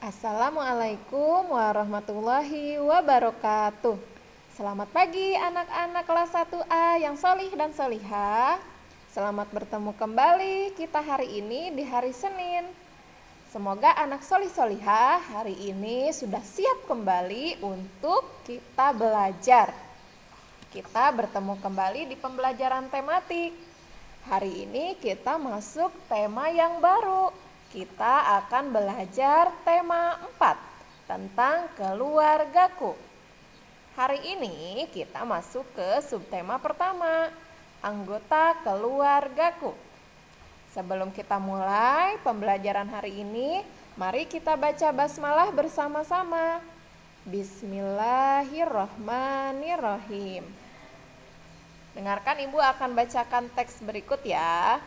Assalamualaikum warahmatullahi wabarakatuh. Selamat pagi anak-anak kelas 1A yang solih dan solihah. Selamat bertemu kembali kita hari ini di hari Senin. Semoga anak solih solihah hari ini sudah siap kembali untuk kita belajar. Kita bertemu kembali di pembelajaran tematik. Hari ini kita masuk tema yang baru. Kita akan belajar tema 4 tentang keluargaku. Hari ini kita masuk ke subtema pertama, anggota keluargaku. Sebelum kita mulai pembelajaran hari ini, mari kita baca basmalah bersama-sama. Bismillahirrohmanirrohim. Dengarkan, Ibu akan bacakan teks berikut ya.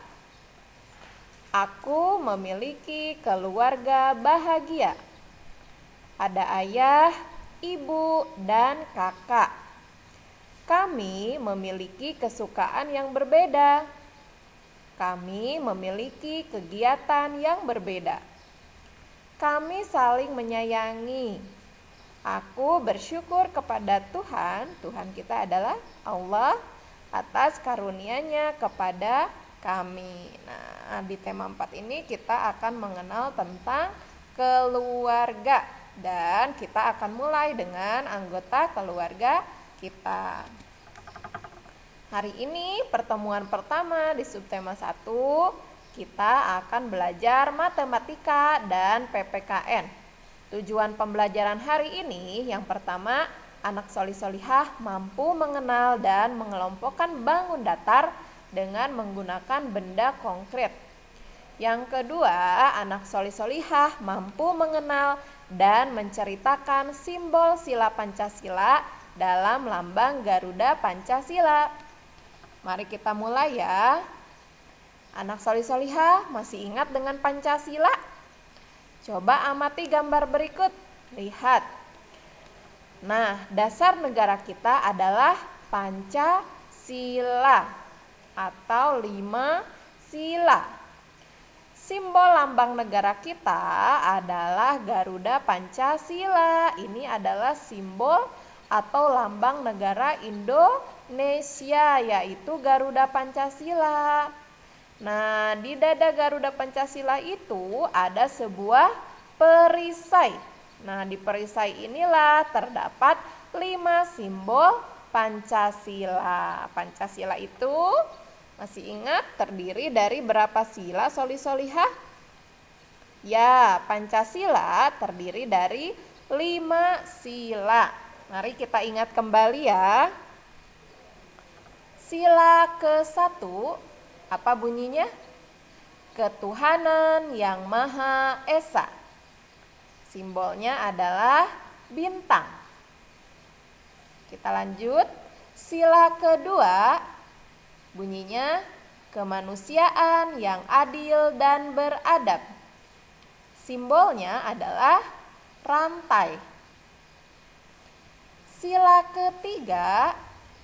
Aku memiliki keluarga bahagia. Ada ayah, ibu, dan kakak. Kami memiliki kesukaan yang berbeda. Kami memiliki kegiatan yang berbeda. Kami saling menyayangi. Aku bersyukur kepada Tuhan, Tuhan kita adalah Allah, atas karunia-Nya kepada kami. Nah, di tema 4 ini kita akan mengenal tentang keluarga dan kita akan mulai dengan anggota keluarga kita. Hari ini pertemuan pertama di subtema 1 kita akan belajar matematika dan PPKN. Tujuan pembelajaran hari ini yang pertama, anak solih solihah mampu mengenal dan mengelompokkan bangun datar dengan menggunakan benda konkret. Yang kedua, anak solih solihah mampu mengenal dan menceritakan simbol sila Pancasila dalam lambang Garuda Pancasila. Mari kita mulai ya. Anak solih solihah masih ingat dengan Pancasila? Coba amati gambar berikut. Lihat. Nah, dasar negara kita adalah Pancasila atau 5 sila. Simbol lambang negara kita adalah Garuda Pancasila. Ini adalah simbol atau lambang negara Indonesia, yaitu Garuda Pancasila. Nah, di dada Garuda Pancasila itu ada sebuah perisai. Nah, di perisai inilah terdapat 5 simbol Pancasila. Pancasila itu masih ingat terdiri dari berapa sila solih solihah? Ya, Pancasila terdiri dari 5 sila. Mari kita ingat kembali ya. Sila ke-1, apa bunyinya? Ketuhanan yang Maha Esa. Simbolnya adalah bintang. Kita lanjut. Sila kedua, bunyinya kemanusiaan yang adil dan beradab. Simbolnya adalah rantai. Sila ketiga,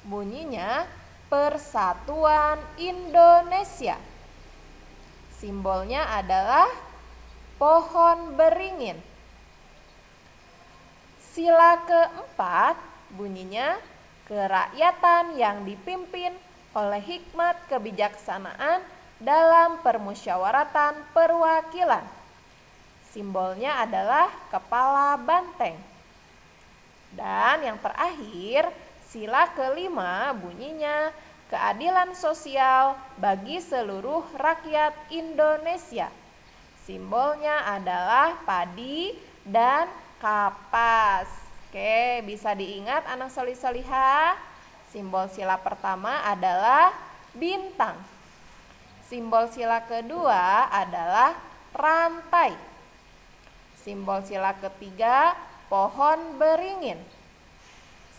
bunyinya Persatuan Indonesia. Simbolnya adalah pohon beringin. Sila keempat, bunyinya kerakyatan yang dipimpin oleh hikmat kebijaksanaan dalam permusyawaratan perwakilan. Simbolnya adalah kepala banteng. Dan yang terakhir, sila kelima bunyinya keadilan sosial bagi seluruh rakyat Indonesia. Simbolnya adalah padi dan kapas. Oke, bisa diingat anak solih solihah? Simbol sila pertama adalah bintang. Simbol sila kedua adalah rantai. Simbol sila ketiga pohon beringin.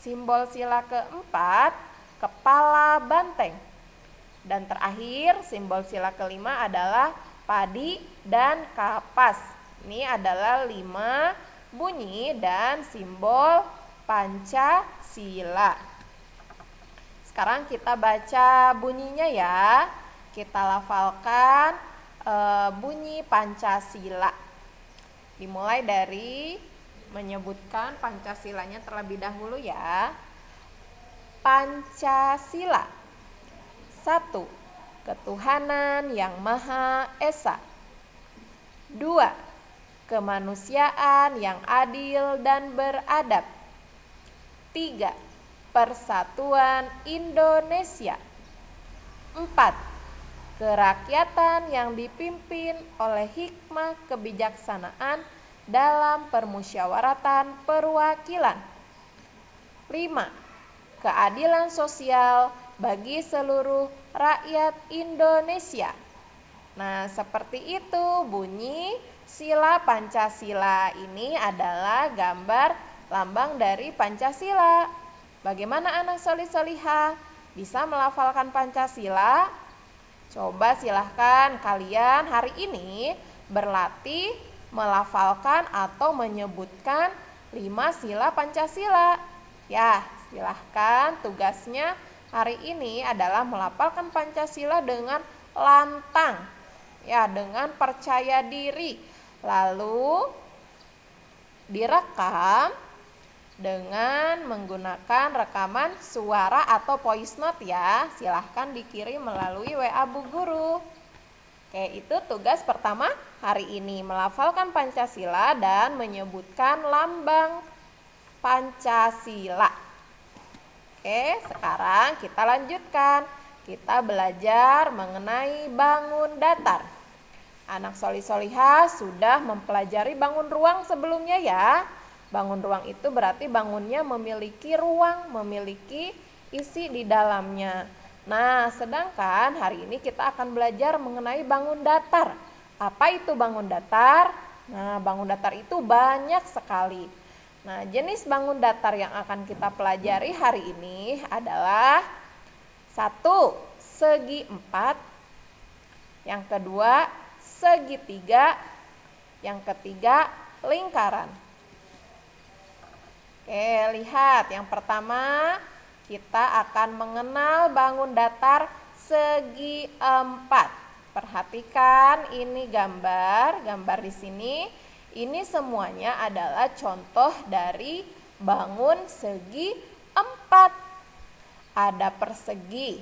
Simbol sila keempat kepala banteng. Dan terakhir simbol sila kelima adalah padi dan kapas. Ini adalah 5 bunyi dan simbol Pancasila. Sekarang kita baca bunyinya ya. Kita lafalkan bunyi Pancasila. Dimulai dari menyebutkan Pancasilanya terlebih dahulu ya. Pancasila. 1. Ketuhanan yang Maha Esa. 2. Kemanusiaan yang adil dan beradab. 3. Persatuan Indonesia. 4. Kerakyatan yang dipimpin oleh hikmah kebijaksanaan dalam permusyawaratan perwakilan. 5. Keadilan sosial bagi seluruh rakyat Indonesia. Nah, seperti itu bunyi sila Pancasila. Ini adalah gambar lambang dari Pancasila. Bagaimana anak solih-solihah bisa melafalkan Pancasila? Coba silahkan kalian hari ini berlatih melafalkan atau menyebutkan 5 sila Pancasila. Ya, silahkan tugasnya hari ini adalah melafalkan Pancasila dengan lantang. Ya, dengan percaya diri. Lalu direkam dengan menggunakan rekaman suara atau voice note ya. Silahkan dikirim melalui WA Bu Guru. Oke, itu tugas pertama hari ini, melafalkan Pancasila dan menyebutkan lambang Pancasila. Oke, sekarang kita lanjutkan. Kita belajar mengenai bangun datar. Anak solih-solihah sudah mempelajari bangun ruang sebelumnya ya. Bangun ruang itu berarti bangunnya memiliki ruang, memiliki isi di dalamnya. Nah, sedangkan hari ini kita akan belajar mengenai bangun datar. Apa itu bangun datar? Nah, bangun datar itu banyak sekali. Nah, jenis bangun datar yang akan kita pelajari hari ini adalah 1. Segi 4. Yang kedua, segitiga. Yang ketiga, lingkaran. Oke, lihat yang pertama kita akan mengenal bangun datar segi 4. Perhatikan ini gambar di sini. Ini semuanya adalah contoh dari bangun segi 4. Ada persegi,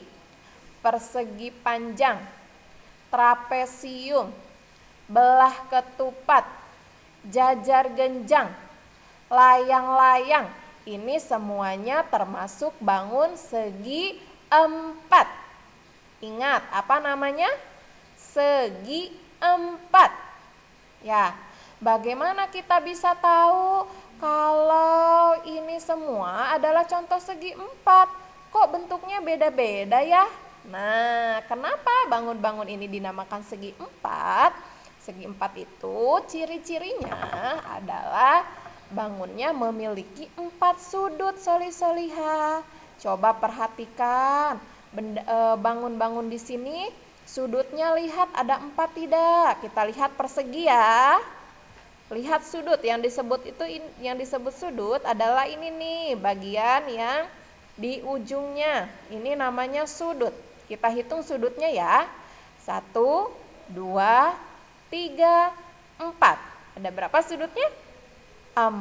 persegi panjang, trapesium, belah ketupat, jajar genjang, layang-layang. Ini semuanya termasuk bangun segi 4. Ingat, apa namanya? Segi 4. Ya, bagaimana kita bisa tahu kalau ini semua adalah contoh segi 4? Kok bentuknya beda-beda ya? Nah, kenapa bangun-bangun ini dinamakan segi 4? Segi 4 itu ciri-cirinya adalah bangunnya memiliki 4 sudut solih-solihah. Coba perhatikan bangun-bangun di sini sudutnya, lihat ada 4 tidak? Kita lihat persegi ya. Lihat sudut yang disebut sudut adalah ini nih, bagian yang di ujungnya. Ini namanya sudut. Kita hitung sudutnya ya. 1, 2, 3, 4. Ada berapa sudutnya? 4.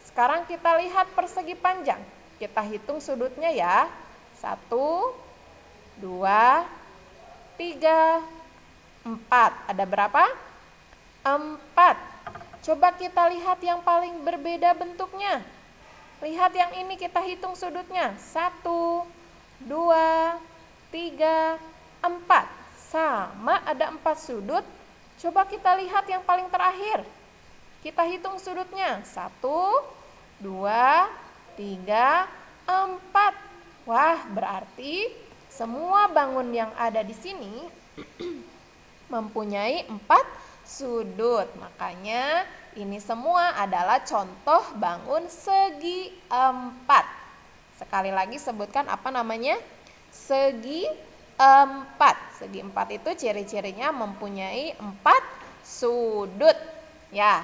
Sekarang kita lihat persegi panjang. Kita hitung sudutnya ya. 1, 2, 3, 4. Ada berapa? 4. Coba kita lihat yang paling berbeda bentuknya. Lihat yang ini, kita hitung sudutnya. 1, 2, 3, 4. Sama, ada 4 sudut. Coba kita lihat yang paling terakhir. Kita hitung sudutnya. 1, 2, 3, 4. Wah, berarti semua bangun yang ada di sini mempunyai 4 sudut. Makanya ini semua adalah contoh bangun segi 4. Sekali lagi sebutkan apa namanya? Segi 4. Segi 4 itu ciri-cirinya mempunyai 4 sudut. Ya.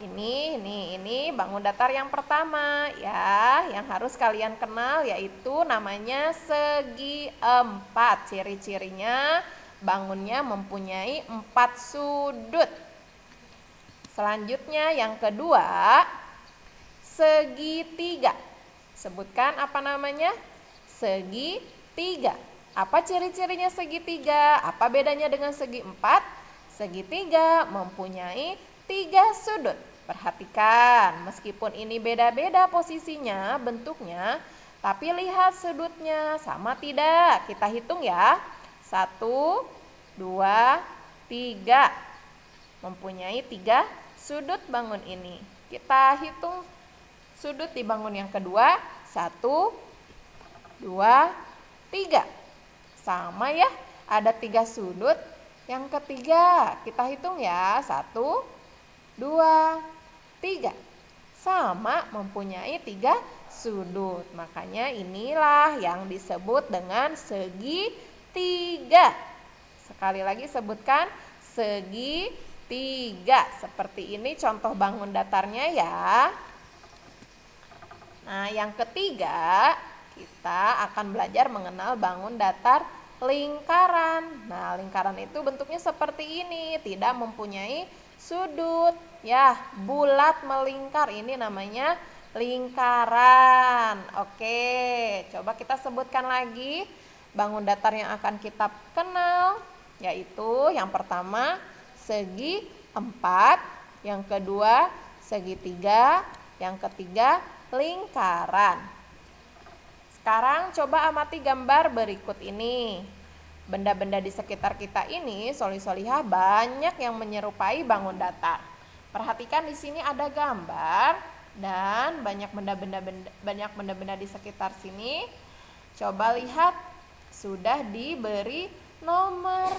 Ini bangun datar yang pertama ya, yang harus kalian kenal yaitu namanya segi 4. Ciri-cirinya bangunnya mempunyai 4 sudut. Selanjutnya yang kedua, segitiga. Sebutkan apa namanya? Segitiga. Apa ciri-cirinya segitiga? Apa bedanya dengan segi empat? Segitiga mempunyai 3 sudut. Perhatikan, meskipun ini beda-beda posisinya, bentuknya, tapi lihat sudutnya sama tidak? Kita hitung ya. 1, 2, 3. Mempunyai 3 sudut bangun ini. Kita hitung sudut di bangun yang kedua. 1, 2, 3. Sama ya, ada 3 sudut. Yang ketiga, kita hitung ya. 1, 2, 3. Sama, mempunyai 3 sudut. Makanya inilah yang disebut dengan segitiga. Sekali lagi sebutkan, segitiga. Seperti ini contoh bangun datarnya ya. Nah, yang ketiga, kita akan belajar mengenal bangun datar lingkaran. Nah, lingkaran itu bentuknya seperti ini, tidak mempunyai sudut. Ya, bulat melingkar, ini namanya lingkaran. Oke, coba kita sebutkan lagi bangun datar yang akan kita kenal, yaitu yang pertama segi 4, yang kedua segitiga, yang ketiga lingkaran. Sekarang coba amati gambar berikut ini. Benda-benda di sekitar kita ini, soli-solihah, banyak yang menyerupai bangun datar. Perhatikan di sini ada gambar dan banyak benda-benda di sekitar sini. Coba lihat, sudah diberi nomor.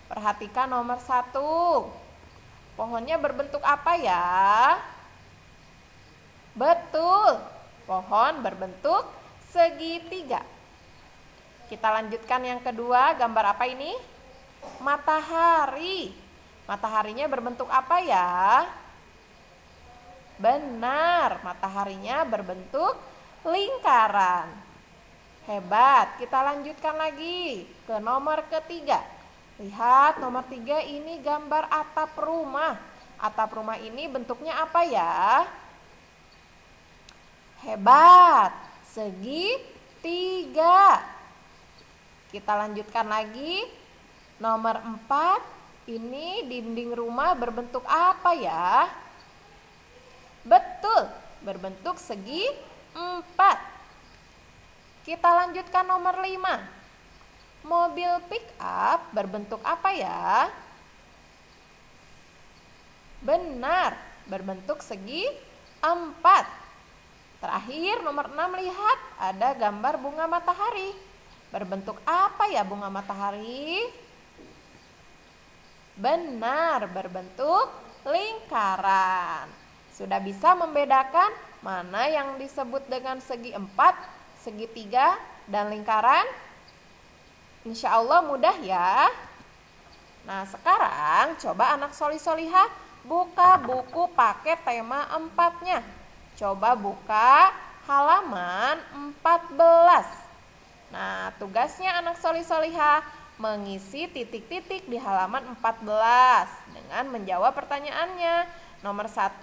Perhatikan nomor 1. Pohonnya berbentuk apa ya? Betul, pohon berbentuk segitiga. Kita lanjutkan yang kedua, gambar apa ini? Matahari. Mataharinya berbentuk apa ya? Benar, mataharinya berbentuk lingkaran. Hebat, kita lanjutkan lagi ke nomor ketiga. Lihat nomor 3, ini gambar atap rumah. Atap rumah ini bentuknya apa ya? Hebat, segitiga. Kita lanjutkan lagi. Nomor 4, ini dinding rumah berbentuk apa ya? Betul, berbentuk segi 4. Kita lanjutkan nomor 5. Mobil pick up berbentuk apa ya? Benar, berbentuk segi 4. Terakhir nomor 6, lihat ada gambar bunga matahari. Berbentuk apa ya bunga matahari? Benar, berbentuk lingkaran. Sudah bisa membedakan mana yang disebut dengan segi 4, segitiga, dan lingkaran? Insya Allah mudah ya. Nah, sekarang coba anak soli-solihah buka buku pakai tema 4-nya. Coba buka halaman 14. Nah, tugasnya anak soli-solihah mengisi titik-titik di halaman 14 dengan menjawab pertanyaannya. Nomor 1,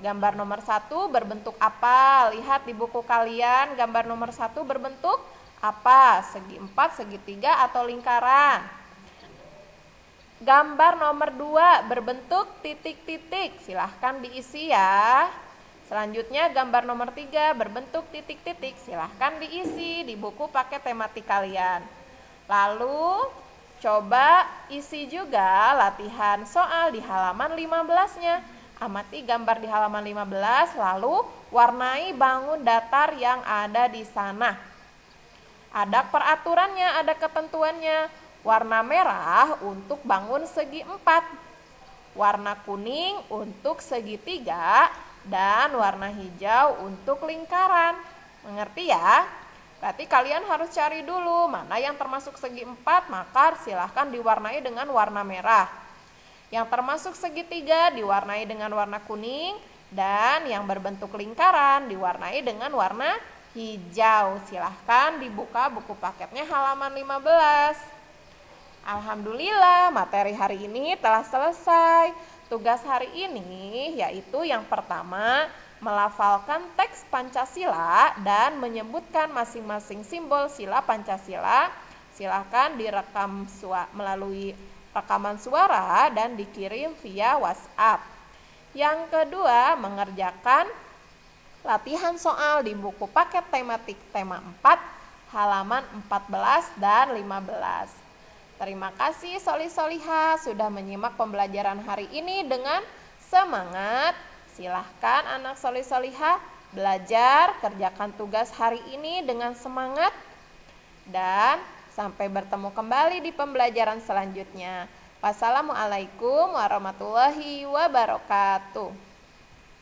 gambar nomor 1 berbentuk apa? Lihat di buku kalian, gambar nomor 1 berbentuk apa? Segi 4, segitiga, atau lingkaran? Gambar nomor 2 berbentuk titik-titik. Silahkan diisi ya. Selanjutnya gambar nomor 3 berbentuk titik-titik. Silahkan diisi di buku pakai tematik kalian. Lalu coba isi juga latihan soal di halaman 15-nya. Amati gambar di halaman 15, lalu warnai bangun datar yang ada di sana. Ada peraturannya, ada ketentuannya. Warna merah untuk bangun segi 4, warna kuning untuk segitiga, dan warna hijau untuk lingkaran. Mengerti ya? Berarti kalian harus cari dulu mana yang termasuk segi 4, maka silahkan diwarnai dengan warna merah. Yang termasuk segitiga diwarnai dengan warna kuning, dan yang berbentuk lingkaran diwarnai dengan warna hijau. Silahkan dibuka buku paketnya halaman 15. Alhamdulillah, materi hari ini telah selesai. Tugas hari ini yaitu yang pertama, melafalkan teks Pancasila dan menyebutkan masing-masing simbol sila Pancasila. Silahkan direkam melalui rekaman suara dan dikirim via WhatsApp. Yang kedua, mengerjakan latihan soal di buku paket tematik tema 4, halaman 14 dan 15. Terima kasih Solih-Solihah sudah menyimak pembelajaran hari ini dengan semangat. Silahkan anak Solih-Solihah belajar, kerjakan tugas hari ini dengan semangat. Dan sampai bertemu kembali di pembelajaran selanjutnya. Wassalamualaikum warahmatullahi wabarakatuh.